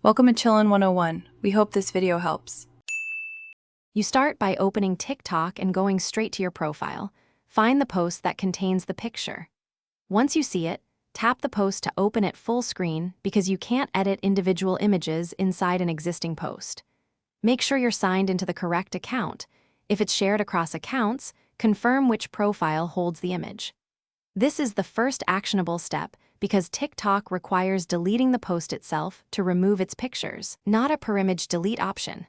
Welcome to Chillin' 101. We hope this video helps. You start by opening TikTok and going straight to your profile. Find the post that contains the picture. Once you see it, tap the post to open it full screen because you can't edit individual images inside an existing post. Make sure you're signed into the correct account. If it's shared across accounts, confirm which profile holds the image. This is the first actionable step because TikTok requires deleting the post itself to remove its pictures, not a per-image delete option.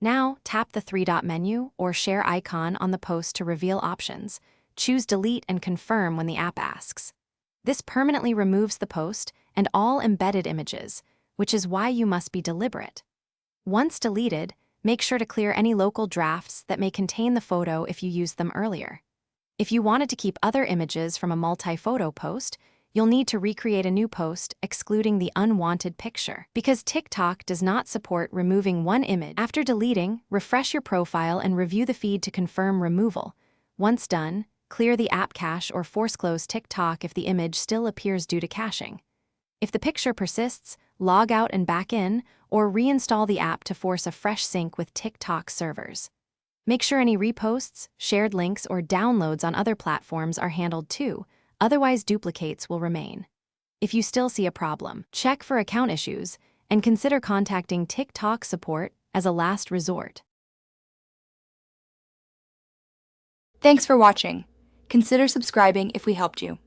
Now, tap the three-dot menu or share icon on the post to reveal options. Choose delete and confirm when the app asks. This permanently removes the post and all embedded images, which is why you must be deliberate. Once deleted, make sure to clear any local drafts that may contain the photo if you used them earlier. If you wanted to keep other images from a multi-photo post, you'll need to recreate a new post excluding the unwanted picture. Because TikTok does not support removing one image, after deleting, refresh your profile and review the feed to confirm removal. Once done, clear the app cache or force close TikTok if the image still appears due to caching. If the picture persists, log out and back in, or reinstall the app to force a fresh sync with TikTok servers. Make sure any reposts, shared links, or downloads on other platforms are handled too, otherwise duplicates will remain. If you still see a problem, check for account issues and consider contacting TikTok support as a last resort. Thanks for watching. Consider subscribing if we helped you.